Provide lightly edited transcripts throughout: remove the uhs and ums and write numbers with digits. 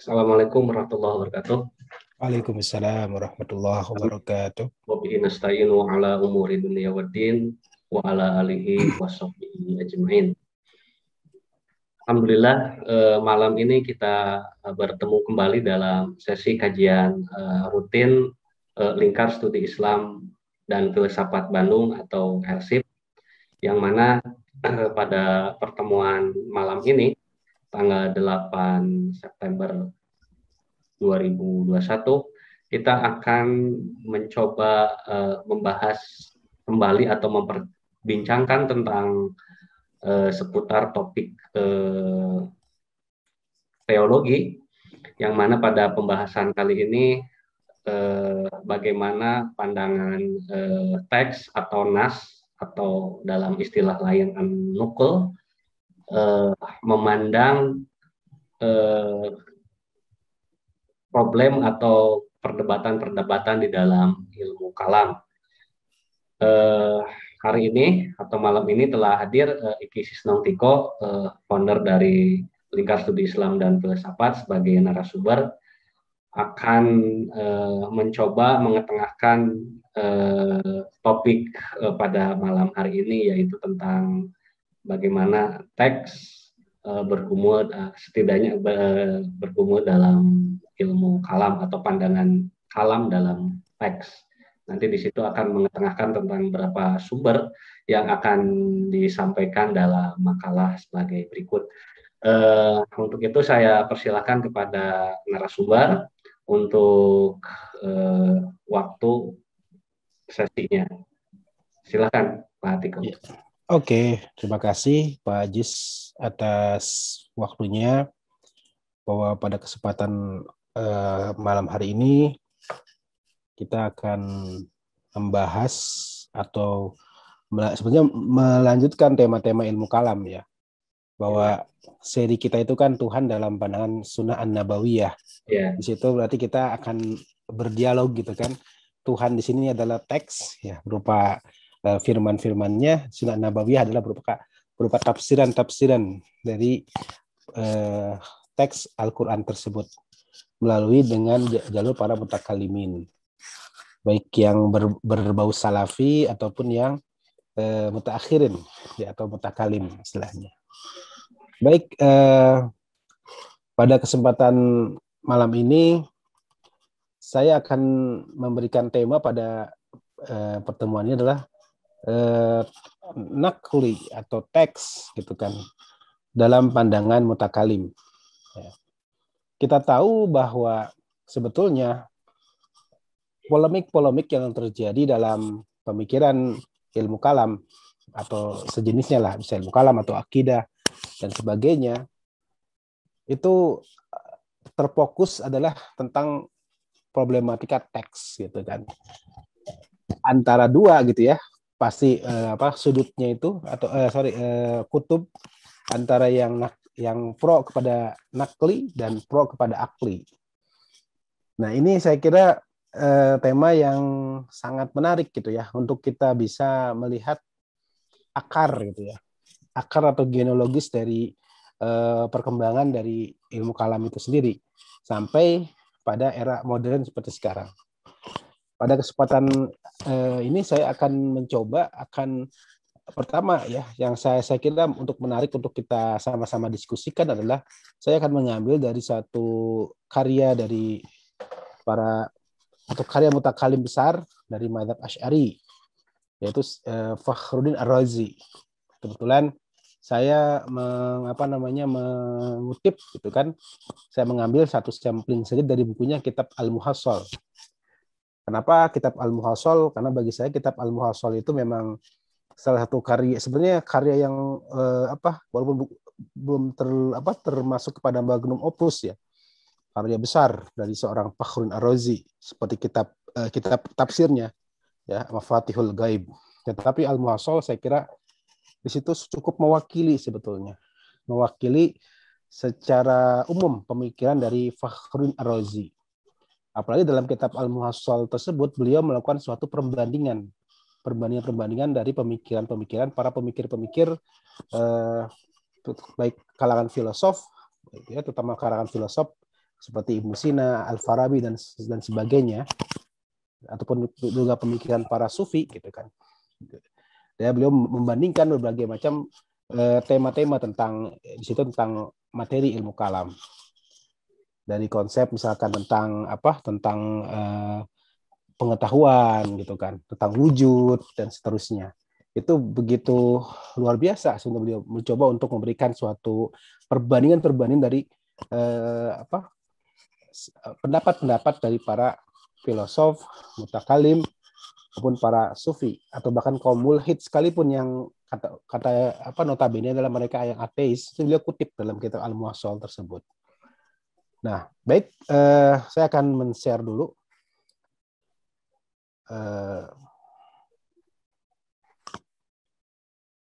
Assalamualaikum warahmatullahi wabarakatuh. Waalaikumsalam warahmatullahi wabarakatuh. Wabihi nasta'inu ala umuri dunia waddin wa ala alihi wa sahbihi ajma'in. Alhamdulillah, malam ini kita bertemu kembali dalam sesi kajian rutin Lingkar Studi Islam dan Filsafat Bandung atau LSIP, yang mana pada pertemuan malam ini tanggal 8 September 2021 kita akan mencoba membahas kembali atau memperbincangkan tentang seputar topik teologi, yang mana pada pembahasan kali ini bagaimana pandangan teks atau nas atau dalam istilah lain an-nukul memandang problem atau perdebatan-perdebatan di dalam ilmu kalam. Hari ini atau malam ini telah hadir Iki Sisnongtiko, founder dari Lingkar Studi Islam dan Filsafat, sebagai narasumber, akan mencoba mengetengahkan topik pada malam hari ini, yaitu tentang bagaimana teks bergumul, setidaknya bergumul dalam ilmu kalam atau pandangan kalam dalam teks. Nanti di situ akan mengetengahkan tentang beberapa sumber yang akan disampaikan dalam makalah sebagai berikut. Untuk itu saya persilakan kepada narasumber untuk waktu sesinya. Silakan Pak Atiko. Oke, terima kasih Pak Ajis atas waktunya. Bahwa pada kesempatan malam hari ini kita akan membahas atau sebenarnya melanjutkan tema-tema ilmu kalam ya. Bahwa seri kita itu kan Tuhan dalam pandangan Sunnah An-Nabawiyah. Di situ berarti kita akan berdialog gitu kan. Tuhan di sini adalah teks ya, berupa firman-firmannya. Sunnah An-Nabawiyah adalah berupa tafsiran-tafsiran dari teks Al-Quran tersebut melalui dengan jalur para mutakalimin, baik yang berbau salafi ataupun yang mutaakhirin ya, atau mutakalim istilahnya. Baik, pada kesempatan malam ini saya akan memberikan tema pada pertemuan ini adalah nakli atau teks gitu kan dalam pandangan mutakalim. Kita tahu bahwa sebetulnya polemik-polemik yang terjadi dalam pemikiran ilmu kalam atau sejenisnya lah, bisa ilmu kalam atau akidah dan sebagainya, itu terfokus adalah tentang problematika teks gitu kan. Antara dua gitu ya, pasti sudutnya itu atau kutub antara yang pro kepada nakli dan pro kepada akli. Nah, ini saya kira tema yang sangat menarik gitu ya, untuk kita bisa melihat akar gitu ya, akar atau genealogis dari perkembangan dari ilmu kalam itu sendiri sampai pada era modern seperti sekarang. Pada kesempatan ini saya akan mencoba pertama ya, yang saya kira untuk menarik untuk kita sama-sama diskusikan adalah saya akan mengambil dari satu karya dari karya mutakalim besar dari mazhab Asy'ari, yaitu Fakhruddin Ar-Razi. Kebetulan saya mengutip gitu kan, saya mengambil satu sampling saja dari bukunya Kitab Al-Muhassal. Kenapa Kitab Al-Muhassal? Karena bagi saya Kitab Al-Muhassal itu memang salah satu karya, sebenarnya karya yang walaupun belum termasuk kepada magnum opus ya, karya besar dari seorang Fakhruddin Ar-Razi, seperti kitab tafsirnya ya, Mafatihul Ghaib. Tetapi Al-Muhassal saya kira di situ cukup mewakili secara umum pemikiran dari Fakhruddin Ar-Razi. Apalagi dalam kitab Al-Muhassal tersebut beliau melakukan suatu perbandingan dari pemikiran-pemikiran para pemikir-pemikir baik kalangan filosof ya, terutama kalangan filosof seperti Ibnu Sina, Al-Farabi dan sebagainya, ataupun juga pemikiran para sufi gitu kan. Ya, beliau membandingkan berbagai macam tema-tema tentang di situ tentang materi ilmu kalam. Dari konsep misalkan tentang pengetahuan gitu kan, tentang wujud dan seterusnya. Itu begitu luar biasa sebenarnya beliau mencoba untuk memberikan suatu perbandingan dari pendapat-pendapat dari para filosof, mutakalim, maupun para sufi atau bahkan kaum mulhid sekalipun yang kata notabene adalah mereka yang ateis, itu beliau kutip dalam kitab Al-Muwassal tersebut. Nah, baik, saya akan men-share dulu.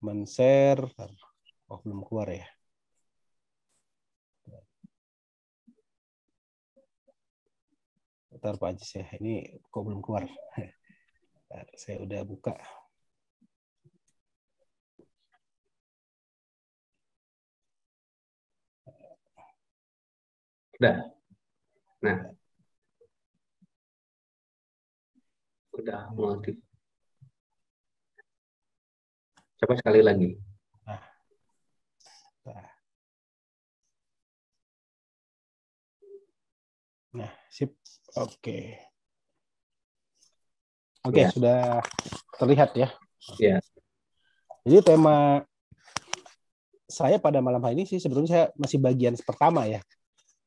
Men-share, belum keluar ya. Bentar Pak Ajis ya, ini kok belum keluar. Saya udah buka. Udah. Nah. Udah mulai. Coba sekali lagi. Nah, sip. Oke. Oke, ya. Sudah terlihat ya. Ya. Jadi tema saya pada malam hari ini sih sebetulnya saya masih bagian pertama ya.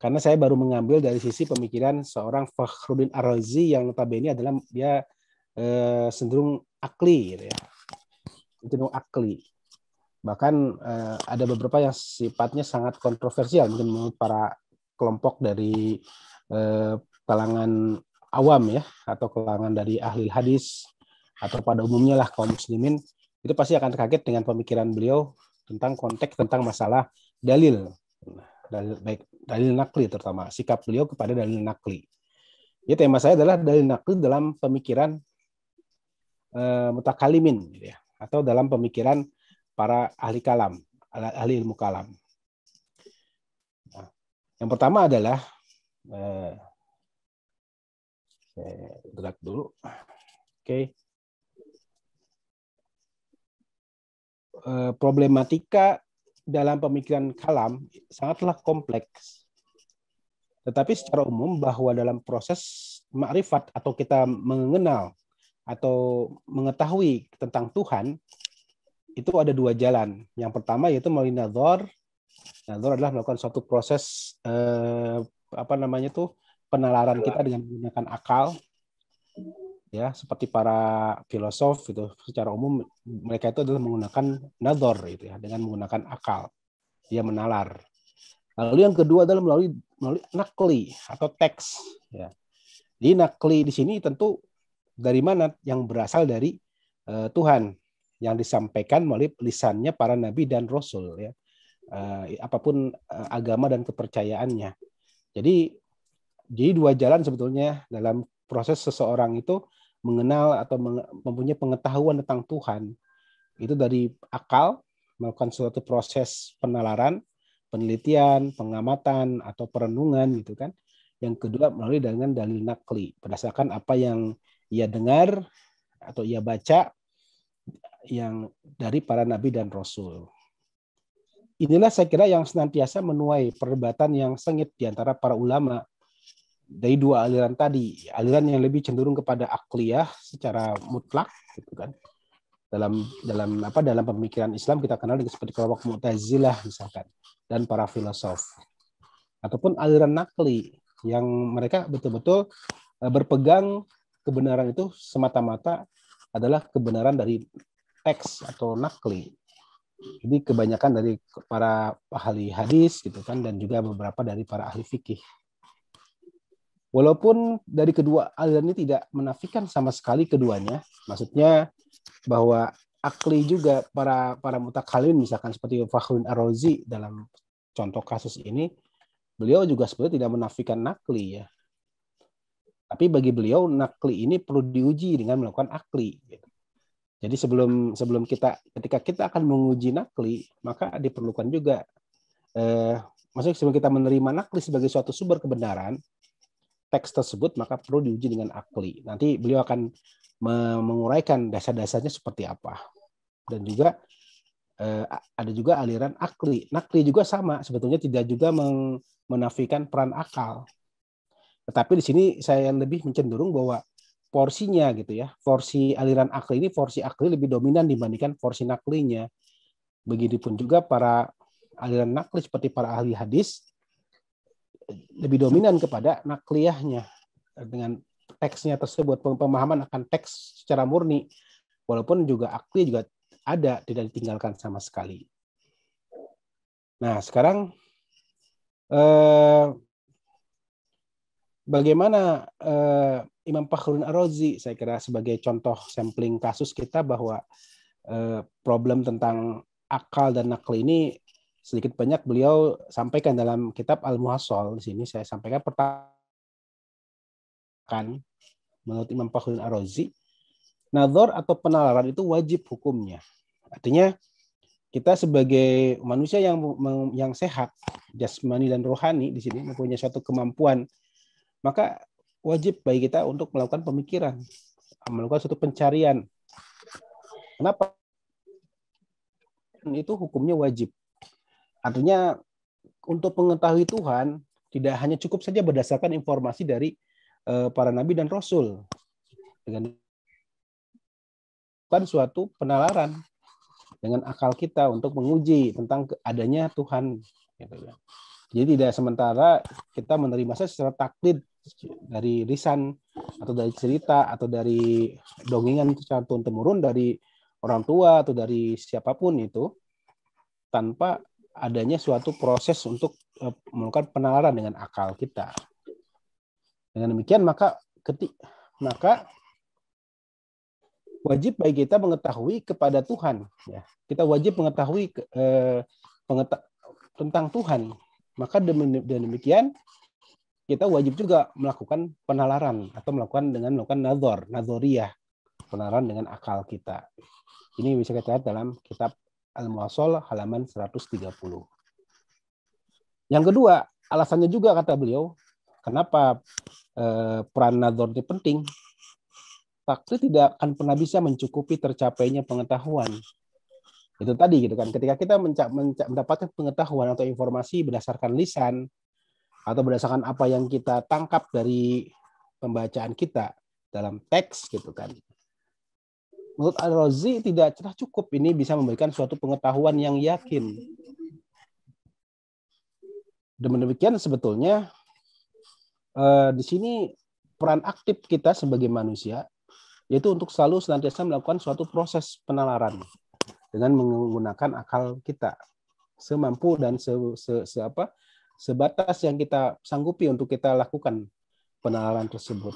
Karena saya baru mengambil dari sisi pemikiran seorang Fakhruddin Ar-Razi yang notabene adalah dia cenderung akli gitu ya. Cenderung akli. Bahkan ada beberapa yang sifatnya sangat kontroversial mungkin menurut para kelompok dari kalangan awam ya, atau kalangan dari ahli hadis atau pada umumnya lah kaum muslimin, itu pasti akan kaget dengan pemikiran beliau tentang konteks tentang masalah dalil baik dalil nakli, terutama sikap beliau kepada dalil nakli. Jadi tema saya adalah dalil nakli dalam pemikiran mutakalimin gitu ya, atau dalam pemikiran para ahli kalam, ahli ilmu kalam. Nah, yang pertama adalah saya drag dulu. Oke. Problematika dalam pemikiran kalam sangatlah kompleks. Tetapi secara umum bahwa dalam proses makrifat atau kita mengenal atau mengetahui tentang Tuhan, itu ada dua jalan. Yang pertama yaitu melalui nazar. Nazar adalah melakukan suatu proses penalaran kita dengan menggunakan akal. Ya, seperti para filosof itu secara umum mereka itu adalah menggunakan nazar itu ya, dengan menggunakan akal. Dia menalar. Lalu yang kedua adalah melalui nakli atau teks ya. Jadi nakli di sini tentu dari mana? Yang berasal dari Tuhan yang disampaikan melalui lisannya para nabi dan rasul ya. Apapun agama dan kepercayaannya. Jadi dua jalan sebetulnya dalam proses seseorang itu mengenal atau mempunyai pengetahuan tentang Tuhan. Itu dari akal, melakukan suatu proses penalaran, penelitian, pengamatan, atau perenungan gitu kan. Yang kedua melalui dengan dalil nakli, berdasarkan apa yang ia dengar atau ia baca yang dari para nabi dan rasul. Inilah saya kira yang senantiasa menuai perdebatan yang sengit di antara para ulama dari dua aliran tadi, aliran yang lebih cenderung kepada akliyah secara mutlak gitu kan. Dalam pemikiran Islam kita kenal seperti kelompok Mu'tazilah misalkan dan para filosof. Ataupun aliran nakli yang mereka betul-betul berpegang kebenaran itu semata-mata adalah kebenaran dari teks atau nakli. Jadi kebanyakan dari para ahli hadis gitu kan, dan juga beberapa dari para ahli fikih. Walaupun dari kedua aliran ini tidak menafikan sama sekali keduanya, maksudnya bahwa akli juga para mutakallim misalkan seperti Fakhruddin Ar-Razi dalam contoh kasus ini, beliau juga sebenarnya tidak menafikan nakli ya. Tapi bagi beliau nakli ini perlu diuji dengan melakukan akli. Jadi ketika kita akan menguji nakli, maka diperlukan juga maksudnya sebelum kita menerima nakli sebagai suatu sumber kebenaran teks tersebut, maka perlu diuji dengan akli. Nanti beliau akan menguraikan dasar-dasarnya seperti apa. Dan juga ada juga aliran akli. Nakli juga sama, sebetulnya tidak juga menafikan peran akal. Tetapi di sini saya lebih mencenderung bahwa porsinya gitu ya, porsi aliran akli ini, porsi akli lebih dominan dibandingkan porsi naklinya. Begitupun juga para aliran nakli seperti para ahli hadis lebih dominan kepada nakliyahnya dengan teksnya tersebut, pemahaman akan teks secara murni, walaupun juga akli juga ada, tidak ditinggalkan sama sekali. Nah, sekarang bagaimana Imam Fakhruddin Ar-Razi, saya kira sebagai contoh sampling kasus kita bahwa problem tentang akal dan nakli ini sedikit banyak beliau sampaikan dalam kitab Al-Muhassal. Di sini saya sampaikan pertama, menurut Imam Fakhruddin Ar-Razi, nazar atau penalaran itu wajib hukumnya. Artinya kita sebagai manusia yang sehat, jasmani dan rohani di sini mempunyai suatu kemampuan, maka wajib bagi kita untuk melakukan pemikiran, melakukan suatu pencarian. Kenapa? Itu hukumnya wajib. Artinya untuk mengetahui Tuhan tidak hanya cukup saja berdasarkan informasi dari para nabi dan rasul, dengan suatu penalaran dengan akal kita untuk menguji tentang adanya Tuhan. Jadi tidak sementara kita menerima secara taklid dari lisan atau dari cerita atau dari dongengan secara turun-temurun dari orang tua atau dari siapapun itu, tanpa adanya suatu proses untuk melakukan penalaran dengan akal kita. Dengan demikian maka wajib bagi kita mengetahui kepada Tuhan. Ya, kita wajib mengetahui tentang Tuhan. Maka demikian kita wajib juga melakukan penalaran atau melakukan nazariyah, penalaran dengan akal kita. Ini bisa kita lihat dalam kitab Al-Muhassal halaman 130. Yang kedua, alasannya juga kata beliau, kenapa peran nazar itu penting? Taklid tidak akan pernah bisa mencukupi tercapainya pengetahuan. Itu tadi gitu kan. Ketika kita mendapatkan pengetahuan atau informasi berdasarkan lisan atau berdasarkan apa yang kita tangkap dari pembacaan kita dalam teks gitu kan. Menurut Ar-Razi tidak cukup ini bisa memberikan suatu pengetahuan yang yakin. Demikian sebetulnya di sini peran aktif kita sebagai manusia yaitu untuk selalu senantiasa melakukan suatu proses penalaran dengan menggunakan akal kita semampu dan sebatas yang kita sanggupi untuk kita lakukan penalaran tersebut.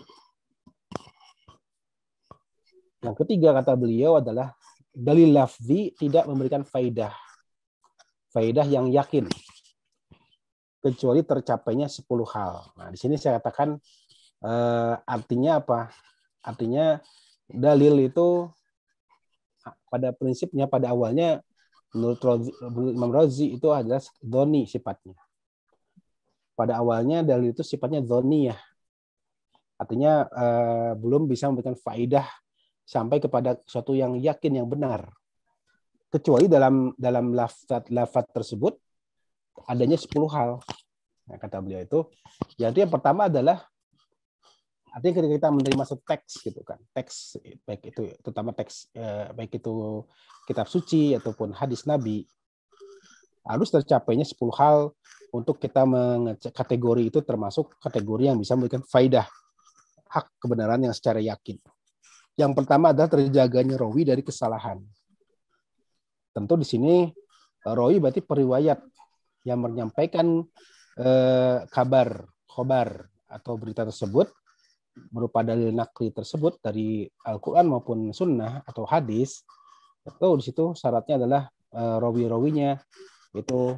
Yang ketiga kata beliau adalah dalil lafzi tidak memberikan faidah yang yakin kecuali tercapainya 10 hal. Nah, di sini saya katakan artinya apa? Artinya dalil itu pada prinsipnya, pada awalnya menurut Imam Razi itu adalah dzoni sifatnya. Pada awalnya dalil itu sifatnya dzoni ya. Artinya belum bisa memberikan faedah sampai kepada sesuatu yang yakin, yang benar. Kecuali dalam lafaz tersebut adanya 10 hal. Nah, kata beliau itu, yaitu yang pertama adalah artinya ketika kita menerima satu teks gitu kan, teks baik itu terutama teks baik itu kitab suci ataupun hadis Nabi, harus tercapainya 10 hal untuk kita mengecek kategori itu termasuk kategori yang bisa memberikan faidah hak kebenaran yang secara yakin. Yang pertama adalah terjaganya rawi dari kesalahan. Tentu di sini rawi berarti periwayat yang menyampaikan kabar atau berita tersebut berupa dalil nakli tersebut dari Al-Quran maupun Sunnah atau hadis, itu di situ syaratnya adalah rawi-rawinya itu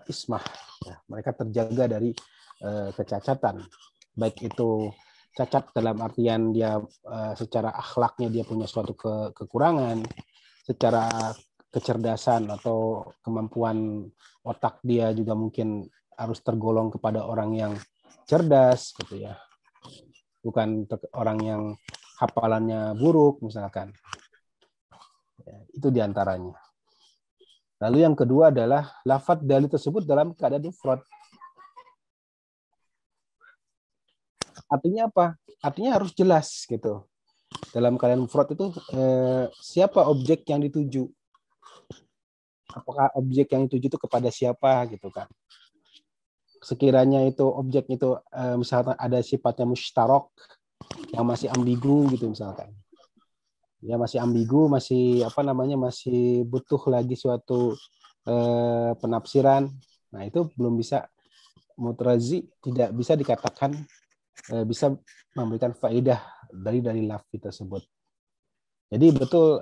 ismah, ya, mereka terjaga dari kecacatan, baik itu cacat dalam artian dia secara akhlaknya dia punya suatu kekurangan, secara kecerdasan atau kemampuan otak dia juga mungkin harus tergolong kepada orang yang cerdas gitu ya, bukan orang yang hafalannya buruk misalkan. Ya, itu diantaranya. Lalu yang kedua adalah lafadz dalil tersebut dalam keadaan mufrad. Artinya apa? Artinya harus jelas gitu. Dalam keadaan mufrad itu siapa objek yang dituju? Apakah objek yang dituju itu kepada siapa gitu kan? Sekiranya itu objek itu misalkan ada sifatnya mustarok yang masih ambigu gitu misalkan. Ya masih ambigu, masih apa namanya, masih butuh lagi suatu penafsiran. Nah, itu belum bisa, mutrazi tidak bisa dikatakan bisa memberikan faedah dari lafzi tersebut. Jadi betul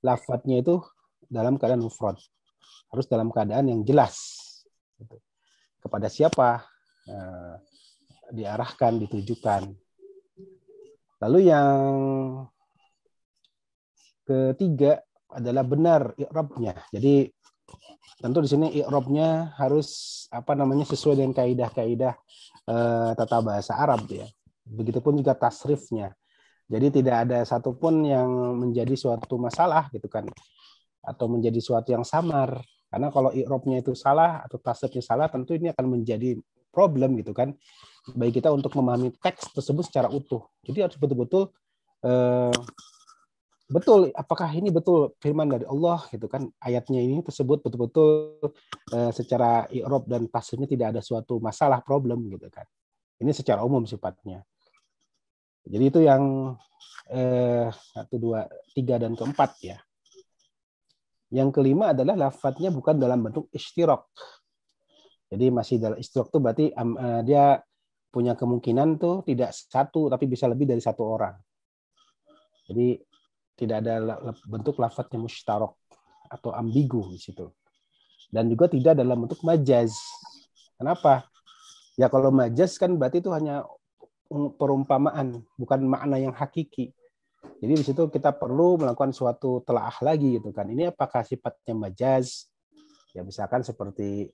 lafadznya itu dalam keadaan mufrad, harus dalam keadaan yang jelas. Kepada siapa diarahkan, ditujukan. Lalu yang ketiga adalah benar i'rabnya. Jadi tentu di sini i'rabnya harus apa namanya sesuai dengan kaidah-kaidah tata bahasa Arab ya. Begitupun juga tasrifnya. Jadi tidak ada satupun yang menjadi suatu masalah gitu kan, atau menjadi suatu yang samar. Karena kalau i'rabnya itu salah atau tasrifnya salah, tentu ini akan menjadi problem gitu kan, bagi kita untuk memahami teks tersebut secara utuh. Jadi harus betul-betul betul, apakah ini betul firman dari Allah gitu kan, ayatnya ini tersebut betul-betul secara i'rab dan tasrifnya tidak ada suatu masalah, problem gitu kan. Ini secara umum sifatnya. Jadi itu yang 1, 2, 3 dan keempat ya. Yang kelima adalah lafadznya bukan dalam bentuk istirak. Jadi masih dalam istirak itu berarti dia punya kemungkinan tuh tidak satu tapi bisa lebih dari satu orang. Jadi tidak ada bentuk lafadznya mustarok atau ambigu di situ. Dan juga tidak dalam bentuk majaz. Kenapa? Ya kalau majaz kan berarti itu hanya perumpamaan, bukan makna yang hakiki. Jadi di situ kita perlu melakukan suatu telaah lagi gitu kan. Ini apakah sifatnya majaz? Ya misalkan seperti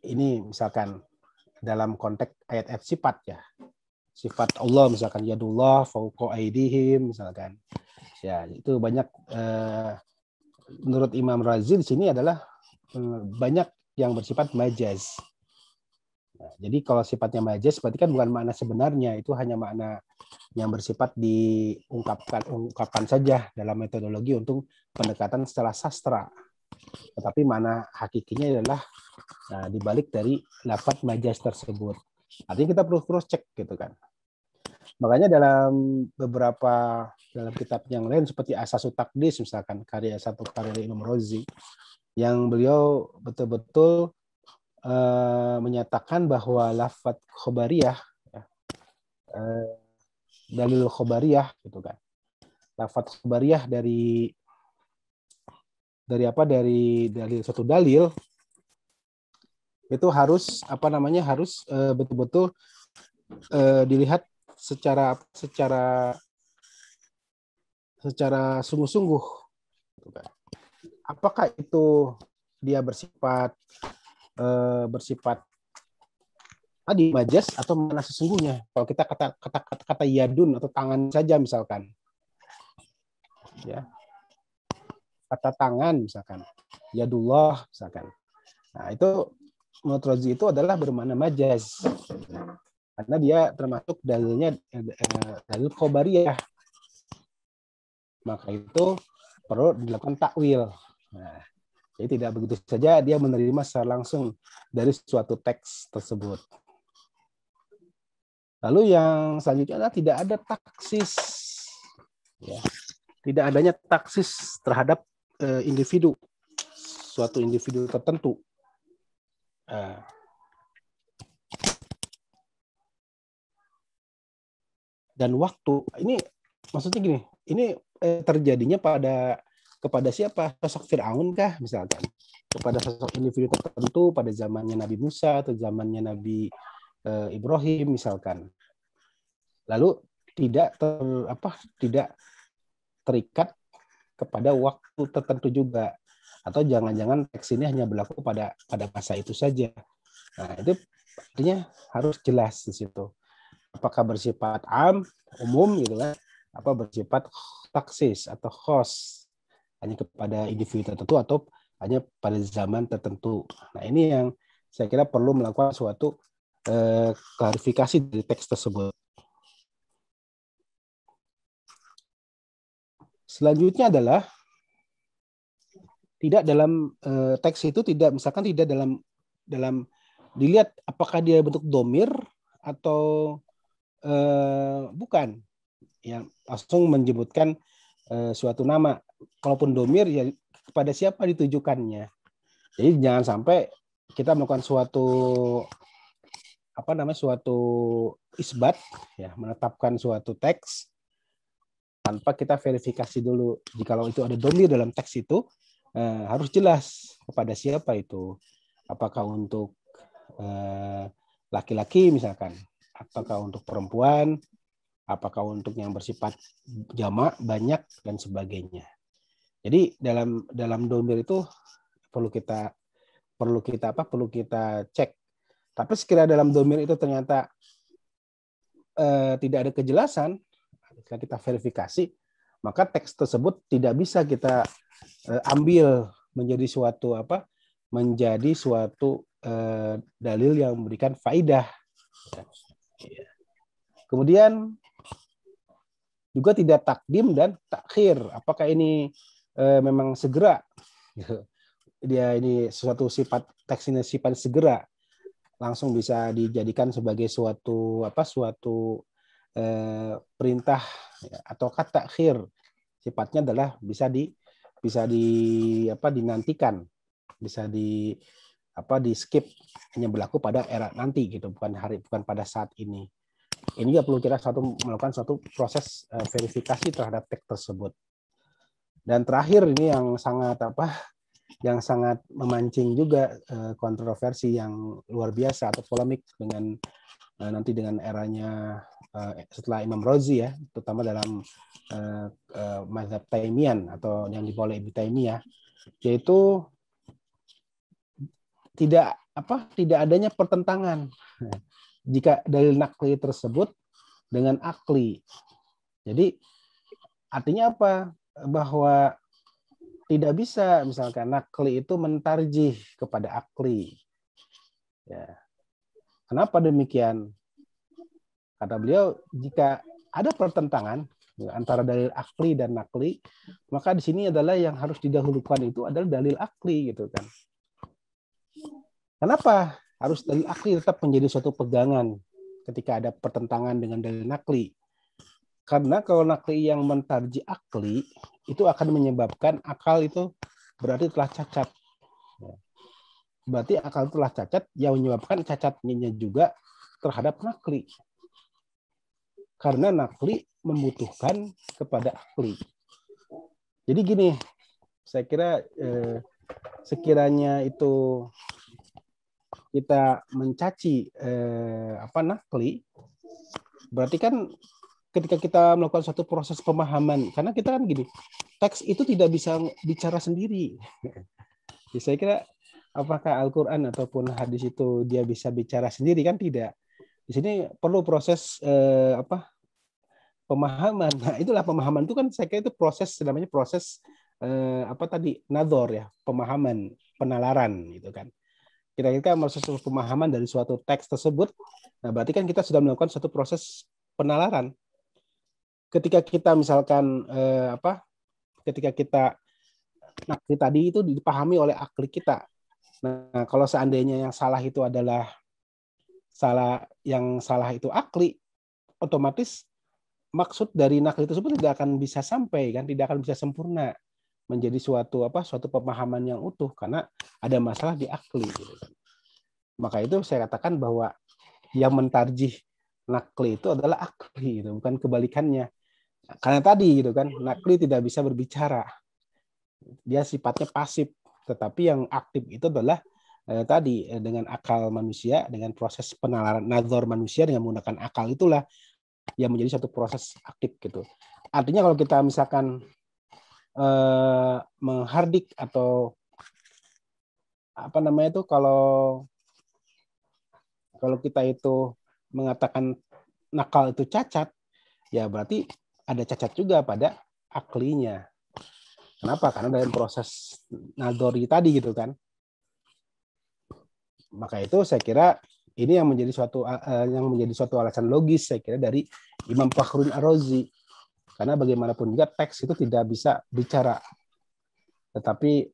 ini misalkan dalam konteks ayat-ayat sifat ya. Sifat Allah misalkan yadullah fauqa aidihim misalkan. Ya, itu banyak menurut Imam Razi di sini adalah banyak yang bersifat majaz. Nah, jadi kalau sifatnya majaz berarti kan bukan makna sebenarnya, itu hanya makna yang bersifat diungkapkan saja dalam metodologi untuk pendekatan secara sastra. Tetapi makna hakikinya adalah dibalik dari lafadz majaz tersebut. Artinya kita perlu cross check gitu kan. Makanya dalam dalam kitab yang lain seperti Asasut Taqdis misalkan, karya Imam Razi, yang beliau betul-betul menyatakan bahwa lafadz khobariyah dalil khobariyah gitu kan. Lafadz khobariyah dari satu dalil itu harus betul-betul dilihat secara sungguh-sungguh. Apakah itu dia bersifat tadi majaz atau mana sesungguhnya? Kalau kita kata yadun atau tangan saja misalkan, ya kata tangan misalkan, yadullah misalkan. Nah itu menurut Razi itu adalah bermakna majaz, karena dia termasuk dalilnya dalil khobariyah. Maka itu perlu dilakukan takwil. Nah, jadi tidak begitu saja dia menerima secara langsung dari suatu teks tersebut. Lalu yang selanjutnya adalah tidak ada taksis. Ya. Tidak adanya taksis terhadap individu, suatu individu tertentu. Dan waktu, ini maksudnya gini, ini terjadinya kepada siapa? Sosok Fir'aun kah misalkan? Kepada sosok individu tertentu pada zamannya Nabi Musa atau zamannya Nabi Ibrahim misalkan. Lalu tidak terikat kepada waktu tertentu juga, atau jangan-jangan teks ini hanya berlaku pada masa itu saja. Nah, itu artinya harus jelas di situ. Apakah bersifat umum gitu kan, apa bersifat taksis atau khos, hanya kepada individu tertentu atau hanya pada zaman tertentu. Nah, ini yang saya kira perlu melakukan suatu klarifikasi dari teks tersebut. Selanjutnya adalah tidak dalam teks itu tidak dalam dilihat apakah dia bentuk domir atau bukan, yang langsung menyebutkan suatu nama. Kalaupun domir, ya kepada siapa ditujukannya. Jadi jangan sampai kita melakukan suatu isbat, ya, menetapkan suatu teks tanpa kita verifikasi dulu. Jikalau itu ada domir dalam teks itu, harus jelas kepada siapa itu. Apakah untuk laki-laki misalkan, apakah untuk perempuan, apakah untuk yang bersifat jamak, banyak, dan sebagainya. Jadi dalam domir itu perlu kita cek. Tapi sekiranya dalam domir itu ternyata tidak ada kejelasan, kita verifikasi, maka teks tersebut tidak bisa kita ambil menjadi suatu dalil yang memberikan faidah. Kemudian juga tidak takdim dan takhir. Apakah ini memang segera? Dia ini suatu sifat, teks ini sifat segera, langsung bisa dijadikan sebagai suatu perintah, atau kata takhir, sifatnya adalah bisa dinantikan, bisa di skip, hanya berlaku pada era nanti gitu, bukan pada saat ini. Ini juga perlu kita melakukan suatu proses verifikasi terhadap teks tersebut. Dan terakhir ini yang sangat memancing juga kontroversi yang luar biasa atau polemik nanti dengan eranya setelah Imam Razi, ya, terutama dalam mazhab Taimiyan atau yang dibawa oleh Ibnu Taimiyah, yaitu tidak adanya pertentangan jika dalil nakli tersebut dengan akli. Jadi artinya apa? Bahwa tidak bisa misalkan nakli itu mentarjih kepada akli. Ya. Kenapa demikian? Kata beliau, jika ada pertentangan antara dalil akli dan nakli, maka di sini adalah yang harus didahulukan itu adalah dalil akli, gitu kan. Kenapa harus dalil akli tetap menjadi suatu pegangan ketika ada pertentangan dengan dalil nakli? Karena kalau nakli yang mentarji akli, itu akan menyebabkan akal itu berarti telah cacat. Berarti akal telah cacat, yang menyebabkan cacatnya juga terhadap nakli. Karena nakli membutuhkan kepada akli. Jadi gini, saya kira sekiranya itu kita mencaci nakli, berarti kan ketika kita melakukan suatu proses pemahaman, karena kita kan gini, teks itu tidak bisa bicara sendiri. Jadi saya kira apakah Al-Quran ataupun hadis itu dia bisa bicara sendiri, kan tidak. Di sini perlu proses pemahaman. Nah, itulah pemahaman itu kan saya kira itu proses, namanya proses nador, ya, pemahaman, penalaran gitu kan. Kita proses pemahaman dari suatu teks tersebut. Nah, berarti kan kita sudah melakukan suatu proses penalaran. Ketika kita misalkan ketika kita nakli tadi itu dipahami oleh akli kita. Nah, kalau seandainya yang salah itu akli, otomatis maksud dari nakli tersebut tidak akan bisa sampai, kan, tidak akan bisa sempurna menjadi suatu pemahaman yang utuh karena ada masalah di akli, gitu kan. Maka itu saya katakan bahwa yang mentarjih nakli itu adalah akli, gitu, bukan kebalikannya. Karena tadi gitu kan, nakli tidak bisa berbicara, dia sifatnya pasif, tetapi yang aktif itu adalah dengan akal manusia, dengan proses penalaran nazar manusia dengan menggunakan akal, itulah yang menjadi satu proses aktif gitu. Artinya kalau kita misalkan menghardik atau apa namanya itu, kalau kita itu mengatakan nakal itu cacat, ya berarti ada cacat juga pada aklinya. Kenapa? Karena dalam proses nadori tadi gitu kan. Maka itu saya kira ini yang menjadi suatu alasan logis saya kira dari Imam Fakhruddin Ar-Razi. Karena bagaimanapun juga teks itu tidak bisa bicara. Tetapi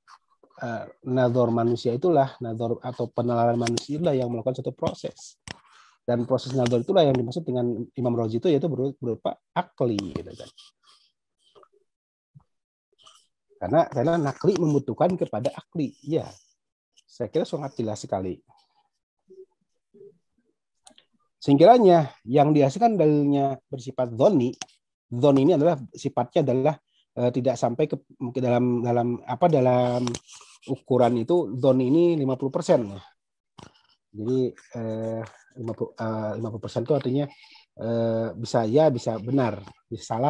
nador manusia itulah, nador atau penalaran manusia itulah yang melakukan suatu proses. Dan proses nador itulah yang dimaksud dengan Imam Razi itu, yaitu berupa akli gitu kan. Karena nakli membutuhkan kepada akli. Ya, saya kira sangat jelas sekali. Sekiranya yang dihasilkan dalilnya bersifat dzonni ini adalah sifatnya adalah tidak sampai ke dalam ukuran itu dzonni ini 50%. Jadi 50% itu artinya bisa ya, bisa benar, bisa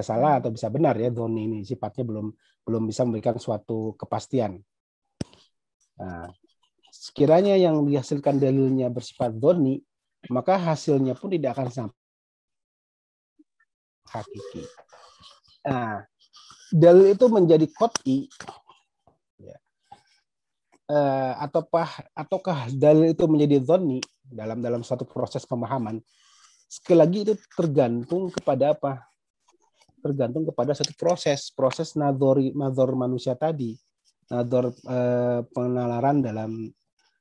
salah atau bisa benar ya. Dzonni ini sifatnya belum bisa memberikan suatu kepastian. Nah, sekiranya yang dihasilkan dalilnya bersifat dzonni, maka hasilnya pun tidak akan sampai hakiki. Nah, dalil itu menjadi qat'i, ya. Ataukah dalil itu menjadi dzonni dalam suatu proses pemahaman? Sekali lagi itu tergantung kepada apa? Tergantung kepada satu proses nador manusia tadi, nador penalaran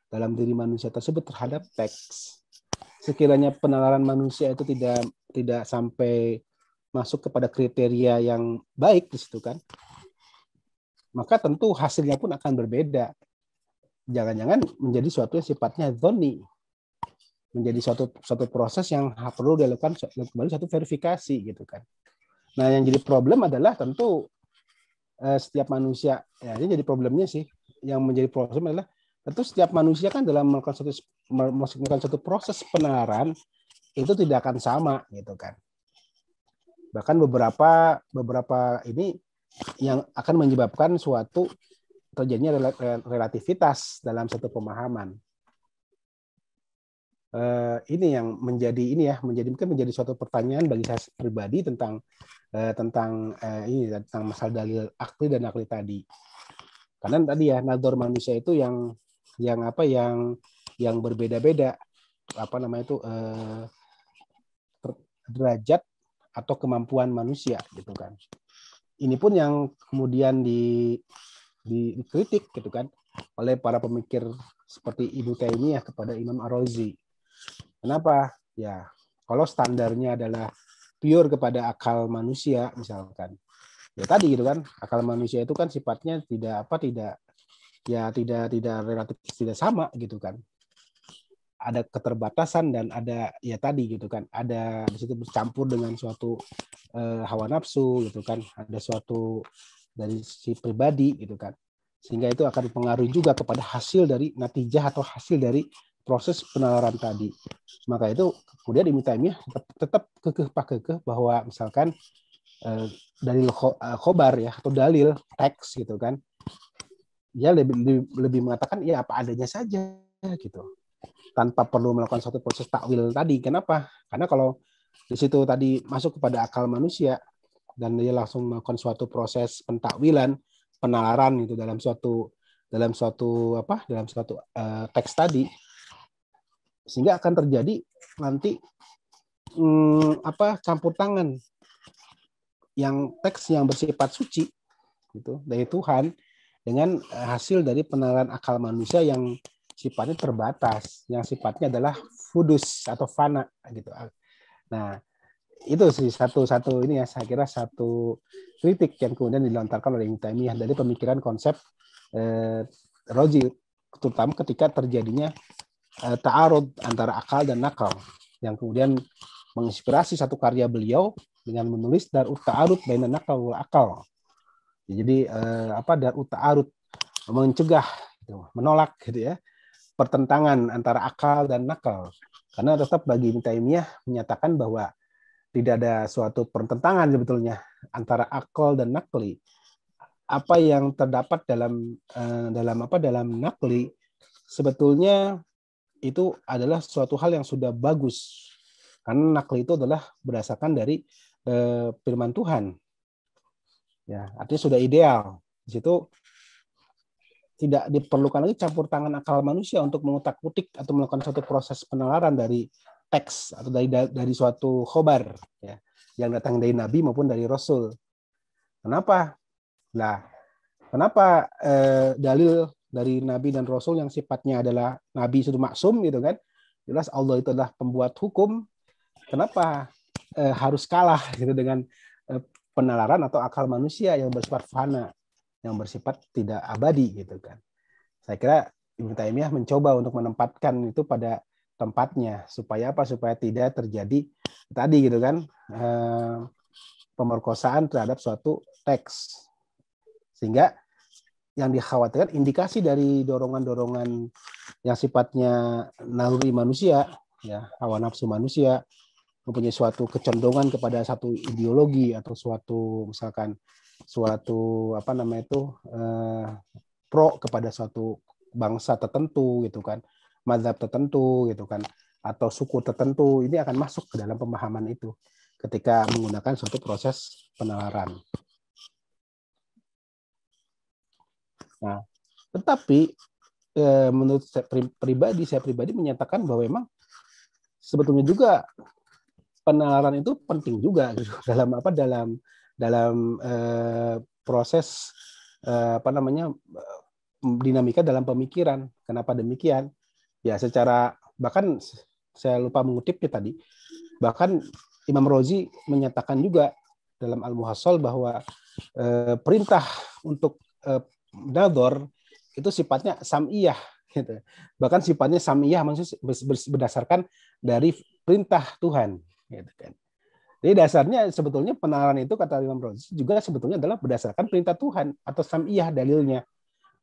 dalam diri manusia tersebut terhadap teks. Sekiranya penalaran manusia itu tidak sampai masuk kepada kriteria yang baik di situ kan, maka tentu hasilnya pun akan berbeda. Jangan-jangan menjadi suatu yang sifatnya dzonni, menjadi suatu proses yang perlu dilakukan kembali satu verifikasi gitu kan. Nah, yang jadi problem adalah tentu setiap manusia, ya ini jadi problemnya sih. Yang menjadi problem adalah tentu setiap manusia kan dalam melakukan satu proses penalaran itu tidak akan sama gitu kan. Bahkan beberapa ini yang akan menyebabkan suatu terjadinya relativitas dalam satu pemahaman. Ini yang menjadi suatu pertanyaan bagi saya pribadi tentang masalah dalil akli dan nakli tadi. Karena tadi ya, nador manusia itu yang berbeda-beda, derajat atau kemampuan manusia gitu kan. Ini pun yang kemudian dikritik gitu kan oleh para pemikir seperti Ibnu Taimiyah kepada Imam Ar-Razi. Kenapa? Ya, kalau standarnya adalah pure kepada akal manusia misalkan. Ya tadi gitu kan, akal manusia itu kan sifatnya tidak relatif, tidak sama gitu kan. Ada keterbatasan dan ada ya tadi gitu kan, ada di situ bercampur dengan suatu hawa nafsu gitu kan, ada suatu dari si pribadi gitu kan. Sehingga itu akan mempengaruhi juga kepada hasil dari natijah atau hasil dari proses penalaran tadi. Maka itu kemudian Ibnu Taimiyah tetap kekeh bahwa misalkan dalil khobar ya, atau dalil teks gitu kan, dia lebih mengatakan ya apa adanya saja gitu, tanpa perlu melakukan suatu proses takwil tadi. Kenapa? Karena kalau di situ tadi masuk kepada akal manusia dan dia langsung melakukan suatu proses pentakwilan, penalaran itu dalam suatu teks tadi, sehingga akan terjadi nanti campur tangan yang teks yang bersifat suci gitu dari Tuhan dengan hasil dari penalaran akal manusia yang sifatnya terbatas, yang sifatnya adalah fudus atau fana gitu. Nah, itu sih satu ini ya, saya kira satu kritik yang kemudian dilontarkan oleh Ibnu Taimiyah dari pemikiran konsep Razi, terutama ketika terjadinya ta'arud antara akal dan nakal, yang kemudian menginspirasi satu karya beliau dengan menulis Darut Ta'arud baina nakal wal akal. Jadi Darut Ta'arud, mencegah gitu, menolak gitu ya, pertentangan antara akal dan nakal. Karena tetap bagi Ibnu Taimiyah menyatakan bahwa tidak ada suatu pertentangan sebetulnya antara akal dan nakli. Apa yang terdapat dalam nakli sebetulnya itu adalah suatu hal yang sudah bagus, karena nakli itu adalah berdasarkan dari firman Tuhan. Ya, artinya sudah ideal. Di situ tidak diperlukan lagi campur tangan akal manusia untuk mengutak-utik atau melakukan suatu proses penalaran dari teks atau dari suatu khobar, ya, yang datang dari nabi maupun dari rasul. Kenapa? Nah, kenapa dalil dari nabi dan rasul yang sifatnya adalah nabi sudah maksum gitu kan? Jelas Allah itu adalah pembuat hukum. Kenapa harus kalah gitu dengan penalaran atau akal manusia yang bersifat fana, yang bersifat tidak abadi gitu kan? Saya kira Ibnu Taimiyah mencoba untuk menempatkan itu pada tempatnya supaya apa? Supaya tidak terjadi tadi gitu kan, pemerkosaan terhadap suatu teks. Sehingga yang dikhawatirkan indikasi dari dorongan-dorongan yang sifatnya naluri manusia, ya, hawa nafsu manusia, mempunyai suatu kecenderungan kepada satu ideologi atau suatu misalkan suatu pro kepada suatu bangsa tertentu gitu kan, mazhab tertentu gitu kan, atau suku tertentu, ini akan masuk ke dalam pemahaman itu ketika menggunakan suatu proses penalaran. Nah, tetapi menurut saya pribadi menyatakan bahwa memang sebetulnya juga penalaran itu penting juga gitu, dalam proses dinamika dalam pemikiran. Kenapa demikian? Ya, secara bahkan saya lupa mengutipnya tadi. Bahkan Imam Rozi menyatakan juga dalam Al-Muhassal bahwa perintah untuk nadhor itu sifatnya sam'iyah gitu. Bahkan sifatnya sam'iyah maksudnya berdasarkan dari perintah Tuhan gitu kan. Jadi dasarnya sebetulnya penalaran itu kata Imam Rozi juga sebetulnya adalah berdasarkan perintah Tuhan atau sam'iyah dalilnya.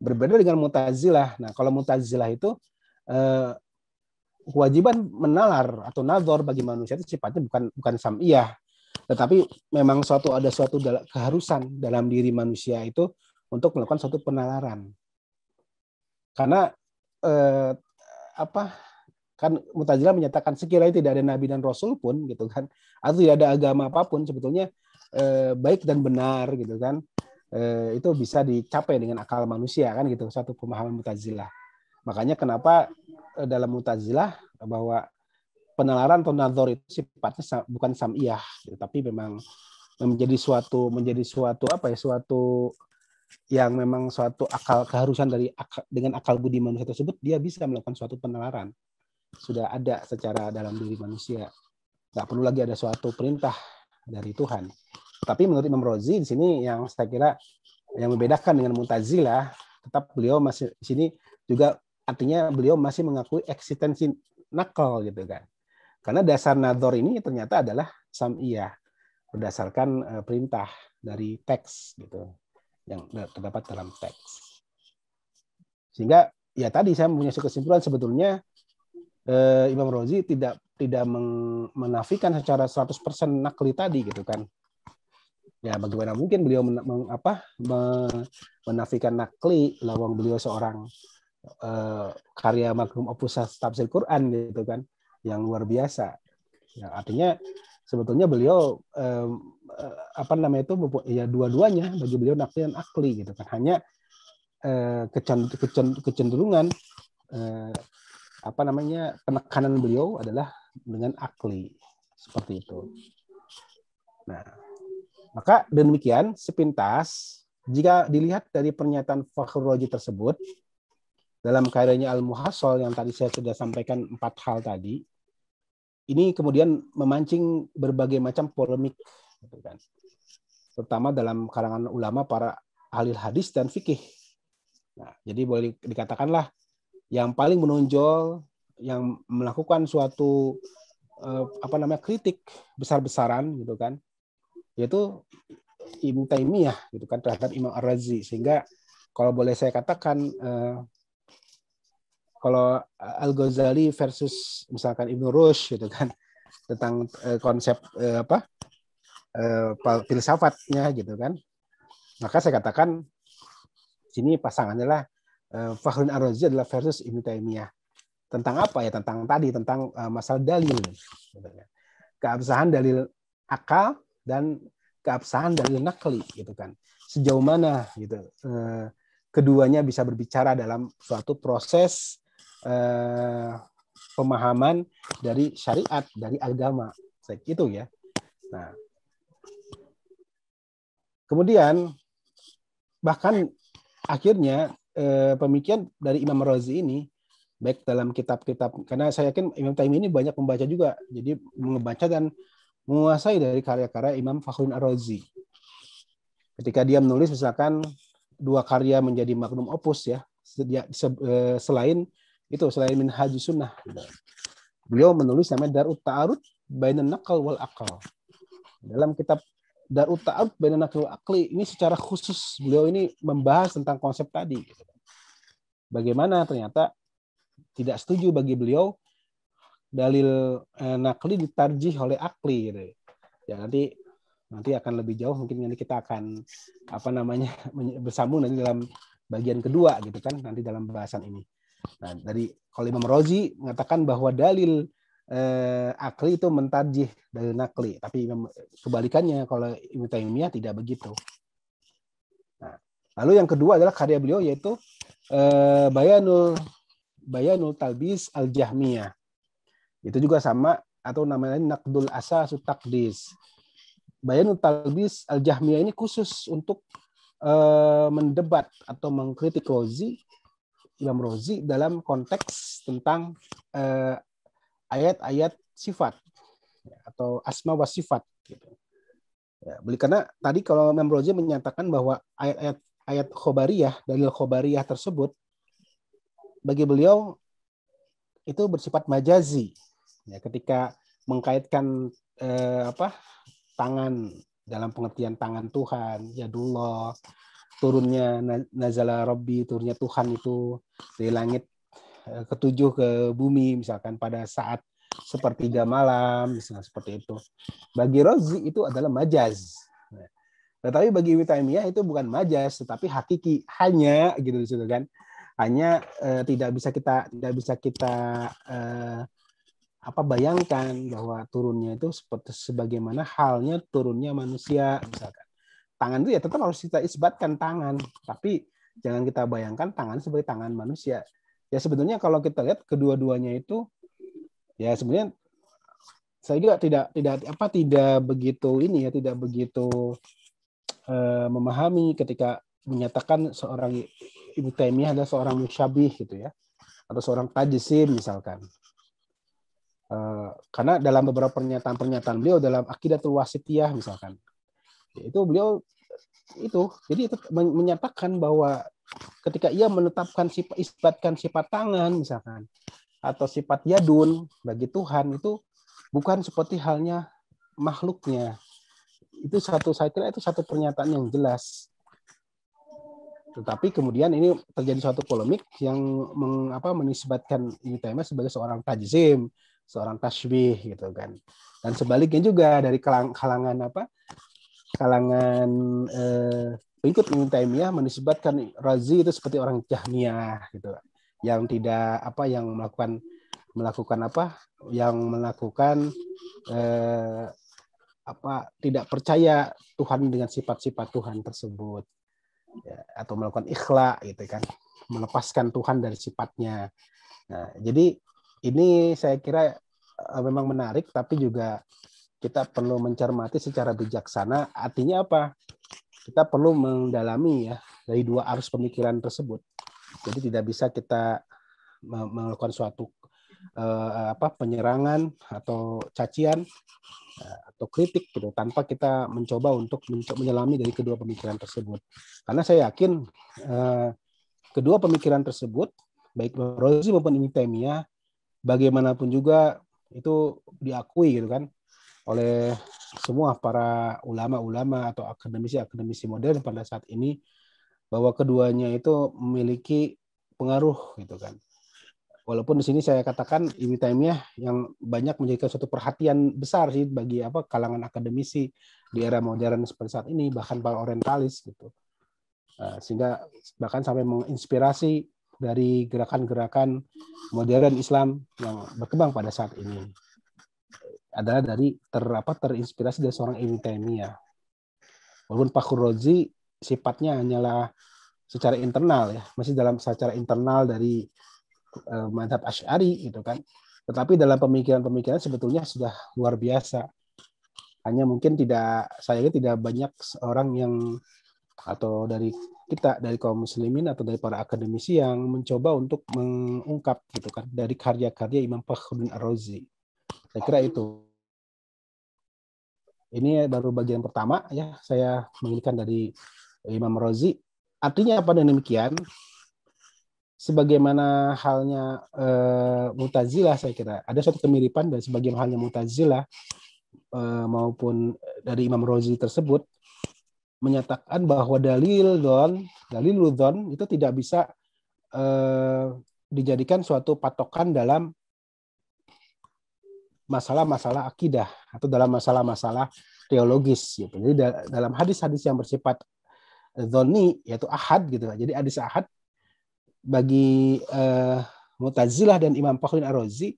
Berbeda dengan Mu'tazilah. Nah, kalau Mu'tazilah itu kewajiban menalar atau nadhor bagi manusia itu sifatnya bukan sam'iyah, tetapi memang ada suatu keharusan dalam diri manusia itu untuk melakukan suatu penalaran. Karena kan Mu'tazilah menyatakan sekiranya tidak ada nabi dan rasul pun gitu kan, atau tidak ada agama apapun sebetulnya baik dan benar gitu kan, itu bisa dicapai dengan akal manusia kan gitu, satu pemahaman Mu'tazilah. Makanya kenapa dalam Mu'tazilah bahwa penalaran atau nadhor itu sifatnya bukan sam'iyah, tapi memang menjadi suatu yang memang suatu akal keharusan dengan akal budi manusia tersebut, dia bisa melakukan suatu penalaran. Sudah ada secara dalam diri manusia. Nggak perlu lagi ada suatu perintah dari Tuhan. Tapi menurut Imam Rozi di sini yang saya kira yang membedakan dengan Mu'tazilah, tetap beliau masih di sini juga artinya beliau masih mengakui eksistensi nakal gitu kan. Karena dasar nadhor ini ternyata adalah sam'iyah, berdasarkan perintah dari teks gitu, yang terdapat dalam teks. Sehingga ya tadi saya mempunyai kesimpulan sebetulnya Imam Rozi tidak menafikan secara 100% nakli tadi gitu kan. Ya bagaimana mungkin beliau menafikan nakli, lawang beliau seorang karya maghrum opus tafsir Quran gitu kan, yang luar biasa. Ya, artinya sebetulnya beliau ya dua-duanya bagi beliau nakli dan akli gitu kan. Hanya kecenderungan penekanan beliau adalah dengan akli seperti itu. Nah, maka demikian sepintas jika dilihat dari pernyataan Fakhrul Razi tersebut dalam karyanya Al-Muhassal yang tadi saya sudah sampaikan 4 hal tadi, ini kemudian memancing berbagai macam polemik gitu kan. Terutama dalam kalangan ulama para ahli hadis dan fikih. Nah, jadi boleh dikatakanlah yang paling menonjol yang melakukan suatu kritik besar-besaran gitu kan, yaitu Ibnu Taimiyah gitu kan terhadap Imam Ar-Razi. Sehingga kalau boleh saya katakan kalau Al-Ghazali versus misalkan Ibnu Rushd gitu kan, konsep filsafatnya gitu kan. Maka saya katakan sini pasangannya lah Fakhruddin Ar-Razi adalah versus Ibnu Taimiyah. Tentang apa ya? Tentang tadi, tentang masalah dalil. Keabsahan dalil akal dan keabsahan dalil nakli gitu kan. Sejauh mana gitu keduanya bisa berbicara dalam suatu proses pemahaman dari syariat, dari agama. Itu ya. Nah, kemudian bahkan akhirnya pemikiran dari Imam Razi ini baik dalam kitab-kitab, karena saya yakin Imam Taimiyah ini banyak membaca juga, jadi membaca dan menguasai dari karya-karya Imam Fakhruddin Ar-Razi. Ketika dia menulis misalkan 2 karya menjadi magnum opus ya, selain Minhajus Sunnah. Beliau menulis namanya Darut Ta'arud Bainan Naql wal Aql. Dalam kitab Darut Ta'arud Bainan Naql wal Aqli ini secara khusus beliau ini membahas tentang konsep tadi. Bagaimana ternyata tidak setuju bagi beliau dalil nakli ditarjih oleh akli gitu. Ya nanti akan lebih jauh, mungkin nanti kita akan bersambung nanti dalam bagian kedua gitu kan, nanti dalam bahasan ini. Nah, dari kalau Imam Razi mengatakan bahwa dalil akli itu mentarjih dalil nakli, tapi kebalikannya kalau Ibnu Taimiyah tidak begitu. Nah, lalu yang kedua adalah karya beliau yaitu Bayanul Talbis Al-Jahmiyah. Itu juga sama atau namanya Naqdul Asas Taqdis. Bayanul Talbis Al-Jahmiyah ini khusus untuk mendebat atau mengkritik Imam Razi dalam konteks tentang ayat-ayat sifat atau asma wa sifat. Gitu. Ya, karena tadi kalau Imam Razi menyatakan bahwa ayat khobariyah, dalil khobariyah tersebut bagi beliau itu bersifat majazi. Ya, ketika mengkaitkan tangan dalam pengertian tangan Tuhan, yadullah, turunnya nazala Rabbi, turunnya Tuhan itu dari langit ketujuh ke bumi misalkan pada saat sepertiga malam, misalnya seperti itu. Bagi Razi itu adalah majaz. Tetapi bagi Ibnu Taimiyah itu bukan majaz, tetapi hakiki, hanya gitu kan. Hanya tidak bisa kita bayangkan bahwa turunnya itu seperti sebagaimana halnya turunnya manusia misalkan. Tangan itu ya tetap harus kita isbatkan tangan, tapi jangan kita bayangkan tangan sebagai tangan manusia. Ya sebetulnya kalau kita lihat kedua-duanya itu ya sebenarnya saya juga tidak begitu memahami ketika menyatakan seorang Ibnu Taimiyah adalah seorang musyabih gitu ya, atau seorang tajsim misalkan. Karena dalam beberapa pernyataan beliau dalam Aqidatul Wasithiyah misalkan, itu beliau jadi menyatakan bahwa ketika ia menetapkan isbatkan sifat tangan misalkan atau sifat yadun bagi Tuhan itu bukan seperti halnya makhluknya. Saya kira itu satu pernyataan yang jelas. Tetapi kemudian ini terjadi suatu polemik yang menisbatkan Ibnu Taimiyah sebagai seorang tajzim, seorang tasybih gitu kan. Dan sebaliknya juga dari kalangan pengikut Ibnu Taimiyah menisbatkan Razi itu seperti orang Jahmiyah gitu. Yang tidak percaya Tuhan dengan sifat-sifat Tuhan tersebut. Ya, atau melakukan ikhla gitu kan, melepaskan Tuhan dari sifatnya. Nah, jadi ini saya kira memang menarik, tapi juga kita perlu mencermati secara bijaksana. Artinya apa? Kita perlu mendalami ya dari dua arus pemikiran tersebut. Jadi tidak bisa kita melakukan suatu penyerangan atau cacian atau kritik gitu tanpa kita mencoba untuk menyelami dari kedua pemikiran tersebut. Karena saya yakin kedua pemikiran tersebut baik Razi maupun Ibnu Taimiyah bagaimanapun juga itu diakui gitu kan oleh semua para ulama-ulama atau akademisi modern pada saat ini bahwa keduanya itu memiliki pengaruh gitu kan. Walaupun di sini saya katakan Ibnu Taimiyah yang banyak menjadikan suatu perhatian besar sih bagi kalangan akademisi di era modern seperti saat ini, bahkan para orientalis gitu. Sehingga bahkan sampai menginspirasi dari gerakan-gerakan modern Islam yang berkembang pada saat ini adalah terinspirasi dari seorang Ibnu Taimiyah. Walaupun Fakhrur Razi sifatnya hanyalah secara internal ya, masih dalam secara internal dari mazhab Asy'ari gitu kan. Tetapi dalam pemikiran-pemikiran sebetulnya sudah luar biasa. Hanya mungkin tidak banyak orang yang atau dari kaum muslimin atau dari para akademisi yang mencoba untuk mengungkap gitu kan dari karya-karya Imam Fakhruddin Ar-Razi. Saya kira itu. Ini baru bagian pertama ya, saya menginginkan dari Imam Razi. Artinya apa demikian? Sebagaimana halnya Mu'tazilah, saya kira ada suatu kemiripan dan sebagaimana halnya Mu'tazilah maupun dari Imam Razi tersebut menyatakan bahwa dalil dzon itu tidak bisa dijadikan suatu patokan dalam masalah-masalah akidah atau dalam masalah-masalah teologis gitu. Jadi dalam hadis-hadis yang bersifat dzonni yaitu ahad gitu. Jadi hadis ahad bagi Mu'tazilah dan Imam Fakhruddin Ar-Razi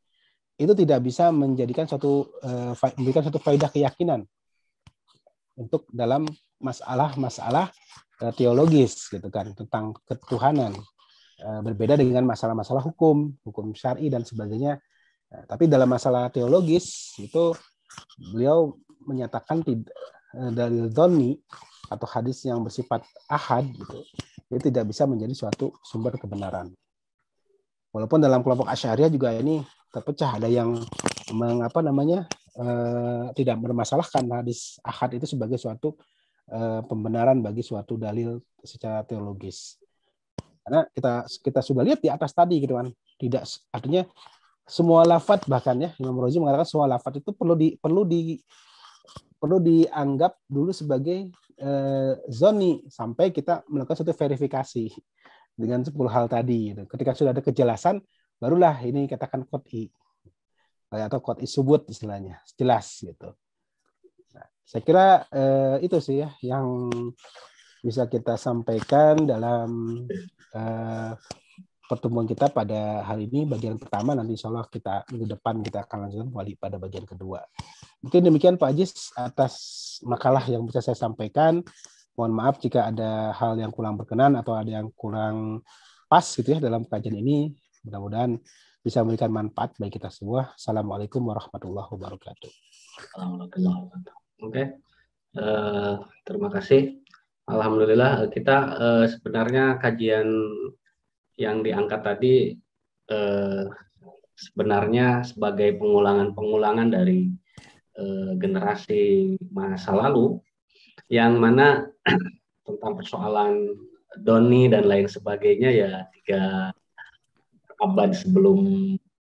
itu tidak bisa memberikan suatu faedah keyakinan untuk dalam masalah-masalah teologis gitu kan tentang ketuhanan. Berbeda dengan masalah-masalah hukum syar'i dan sebagainya. Tapi dalam masalah teologis itu beliau menyatakan dalil dzonni atau hadis yang bersifat ahad gitu, itu tidak bisa menjadi suatu sumber kebenaran. Walaupun dalam kelompok Asy'ariyah juga ini terpecah, ada yang tidak bermasalahkan hadis ahad itu sebagai suatu pembenaran bagi suatu dalil secara teologis. Karena kita sudah lihat di atas tadi gitu kan, tidak artinya semua lafadz bahkan ya Imam Razi mengatakan semua lafadz itu perlu dianggap dulu sebagai zoni sampai kita melakukan suatu verifikasi dengan 10 hal tadi. Gitu. Ketika sudah ada kejelasan, barulah ini katakan qot'i atau qot'i subut istilahnya, jelas gitu. Nah, saya kira itu sih ya yang bisa kita sampaikan dalam pertemuan kita pada hari ini bagian pertama. Nanti insya Allah minggu depan kita akan lanjutkan kembali pada bagian kedua. Mungkin demikian Pak Ajis atas makalah yang bisa saya sampaikan. Mohon maaf jika ada hal yang kurang berkenan atau ada yang kurang pas gitu ya dalam kajian ini. Mudah-mudahan bisa memberikan manfaat bagi kita semua. Assalamualaikum warahmatullahi wabarakatuh. Oke, terima kasih. Alhamdulillah kita sebenarnya kajian yang diangkat tadi sebenarnya sebagai pengulangan dari generasi masa lalu yang mana tentang persoalan doni dan lain sebagainya ya 3 abad sebelum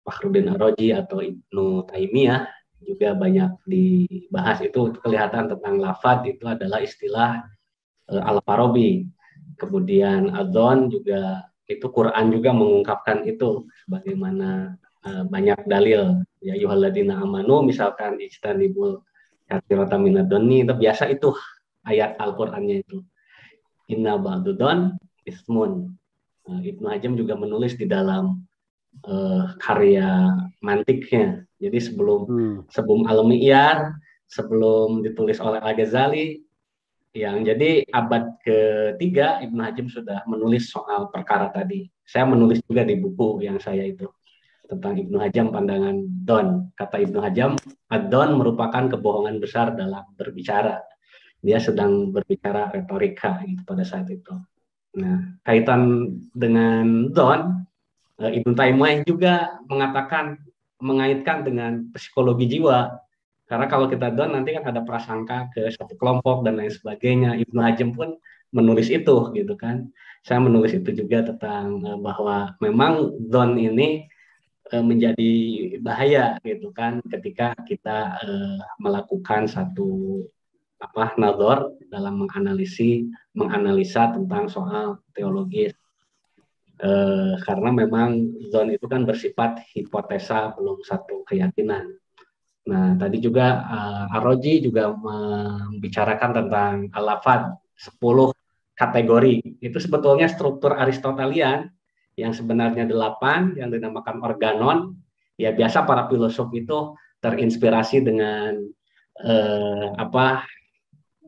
Fakhruddin Ar-Razi atau Ibnu Taimiyah juga banyak dibahas. Itu kelihatan tentang lafadz itu adalah istilah Al-Farabi. Kemudian adzon juga itu Quran juga mengungkapkan itu sebagaimana banyak dalil ya ayyuhalladzina amanu misalkan ijtanibul katsirata minadh-dhonni itu biasa itu ayat Al-Qur'annya itu inna ba'dudon ismun. Ibnu Hajam juga menulis di dalam karya mantiknya. Jadi sebelum Al-Mi'yar, sebelum ditulis oleh Al-Ghazali, yang jadi abad ketiga Ibnu Hajam sudah menulis soal perkara tadi. Saya menulis juga di buku yang saya itu tentang Ibnu Hajam pandangan Don. Kata Ibnu Hajam, ad-don merupakan kebohongan besar dalam berbicara. Dia sedang berbicara retorika gitu pada saat itu. Nah, kaitan dengan Don, Ibnu Taimiyah juga mengaitkan dengan psikologi jiwa. Karena kalau kita don nanti kan ada prasangka ke satu kelompok dan lain sebagainya. Ibnu Hajam pun menulis itu gitu kan. Saya menulis itu juga tentang bahwa memang don ini menjadi bahaya gitu kan ketika kita melakukan satu nazar dalam menganalisa tentang soal teologis. Karena memang zon itu kan bersifat hipotesa, belum satu keyakinan. Nah, tadi juga Ar-Razi juga membicarakan tentang al-lafadz 10 kategori. Itu sebetulnya struktur Aristotelian yang sebenarnya 8 yang dinamakan organon. Ya biasa para filosof itu terinspirasi dengan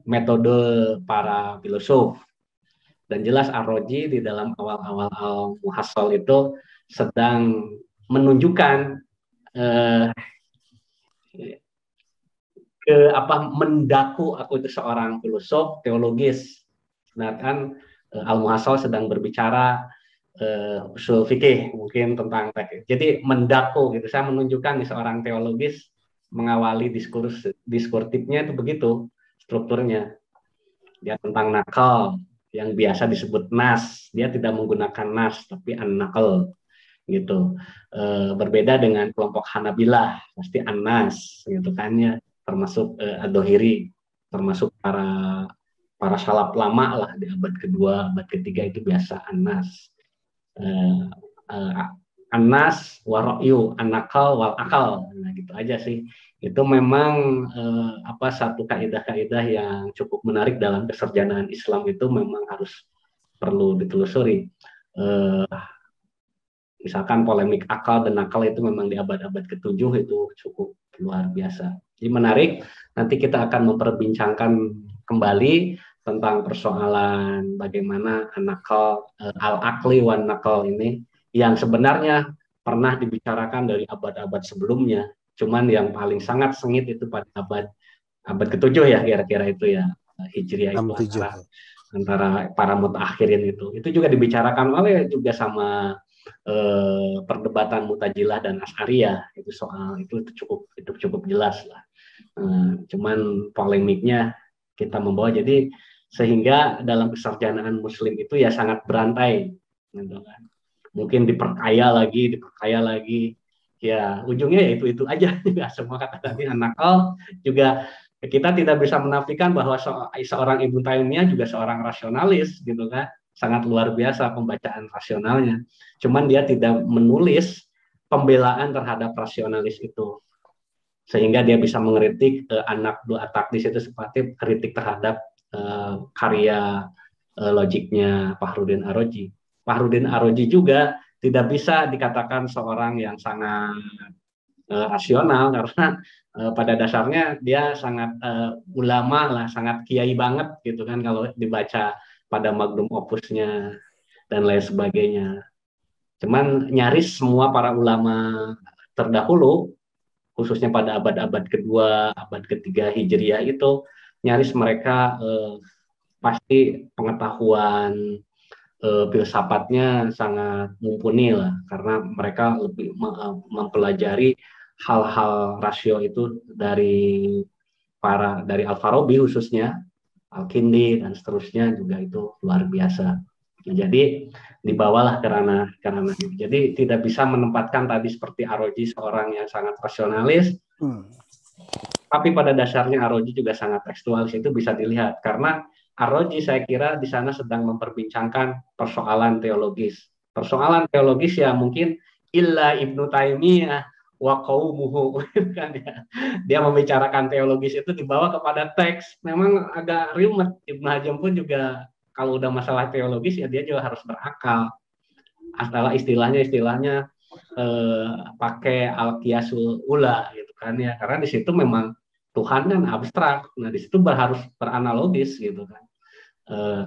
metode para filosof. Dan jelas Ar-Razi di dalam awal-awal Al-Muhassal itu sedang menunjukkan eh, mendaku aku itu seorang filosof teologis. Sedangkan Al-Muhassal sedang berbicara usul fikih mungkin tentang teknik. Jadi mendaku gitu. Saya menunjukkan nih seorang teologis mengawali diskurtifnya itu begitu strukturnya. Dia tentang nakal yang biasa disebut nas. Dia tidak menggunakan nas tapi an-nakal gitu. Berbeda dengan kelompok Hanabilah pasti an-nas gitu kan ya, termasuk ad-Dohiri, termasuk para salaf lama lah di abad kedua, abad ketiga itu biasa an-nas. Anas warokyu anakal wal akal, nah gitu aja sih. Itu memang satu kaidah-kaidah yang cukup menarik dalam keserjanaan Islam, itu memang harus perlu ditelusuri. Misalkan polemik akal dan nakal itu memang di abad-abad ke-7 itu cukup luar biasa. Jadi menarik, nanti kita akan memperbincangkan kembali tentang persoalan bagaimana an-nakal, al-akli wan nakal ini yang sebenarnya pernah dibicarakan dari abad-abad sebelumnya. Cuman yang paling sangat sengit itu pada abad ke-7 ya kira-kira itu ya, Hijriah itu antara para mutakhirin itu. Itu juga dibicarakan oleh juga sama perdebatan Mu'tazilah dan Asy'ariyah itu soal itu cukup jelas lah. Cuman polemiknya kita membawa, jadi sehingga dalam kesarjanaan Muslim itu ya sangat berantai, gitu kan. Mungkin diperkaya lagi, ya ujungnya ya itu aja. Semua kata tadi nakal juga kita tidak bisa menafikan bahwa seorang Ibnu Taimiyah juga seorang rasionalis gitu kan, sangat luar biasa pembacaan rasionalnya. Cuman dia tidak menulis pembelaan terhadap rasionalis itu, sehingga dia bisa mengkritik anak dua takdis itu seperti kritik terhadap karya logiknya Fakhruddin Ar-Razi. Fakhruddin Ar-Razi juga tidak bisa dikatakan seorang yang sangat rasional, karena pada dasarnya dia sangat ulama lah, sangat kiai banget gitu kan kalau dibaca pada magnum opusnya dan lain sebagainya. Cuman nyaris semua para ulama terdahulu, khususnya pada abad-abad kedua, abad ketiga Hijriah itu, nyaris mereka pasti pengetahuan filsafatnya sangat mumpuni lah, karena mereka lebih mempelajari hal-hal rasio itu dari Al-Farabi khususnya, Al-Kindi dan seterusnya juga itu luar biasa. Nah, jadi dibawalah karena itu. Jadi tidak bisa menempatkan tadi seperti Ar-Razi seorang yang sangat rasionalis, tapi pada dasarnya Ar-Razi juga sangat tekstualis. Itu bisa dilihat karena Ar-Razi saya kira di sana sedang memperbincangkan persoalan teologis. Persoalan teologis ya mungkin illa Ibnu Taimiyah wa qaumuhu kan ya. Dia membicarakan teologis itu dibawa kepada teks. Memang agak rumit. Ibnu Hazm pun juga kalau udah masalah teologis ya dia juga harus berakal. Istilahnya pakai al-qiyasul ula gitu kan ya. Karena di situ memang Tuhan kan abstrak. Nah, di situ harus beranalogis gitu kan.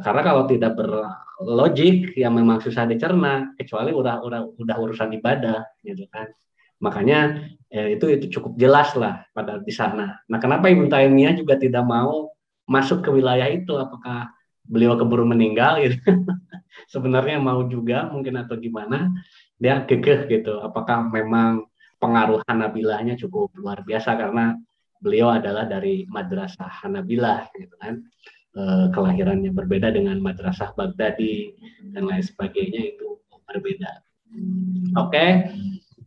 Karena kalau tidak berlogik ya memang susah dicerna, kecuali udah urusan ibadah gitu kan. Makanya itu cukup jelas lah pada di sana. Nah, kenapa Ibnu Taimiyah juga tidak mau masuk ke wilayah itu? Apakah beliau keburu meninggal gitu? Sebenarnya mau juga mungkin atau gimana? Dia kekeh gitu. Apakah memang pengaruh Hanabilahnya cukup luar biasa karena beliau adalah dari madrasah Hanabilah gitu kan. Kelahirannya berbeda dengan madrasah Baghdadi dan lain sebagainya, itu berbeda. Oke.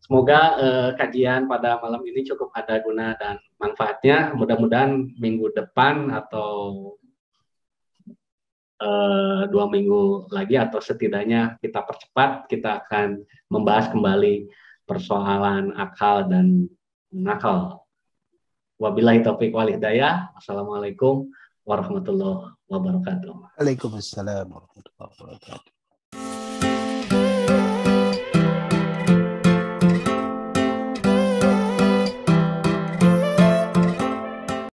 Semoga kajian pada malam ini cukup ada guna dan manfaatnya. Mudah-mudahan minggu depan atau 2 minggu lagi atau setidaknya kita percepat, kita akan membahas kembali persoalan akal dan nakal. Wabillahi taufiq wal hidayah. Assalamualaikum warahmatullahi wabarakatuh. Waalaikumsalam warahmatullahi wabarakatuh.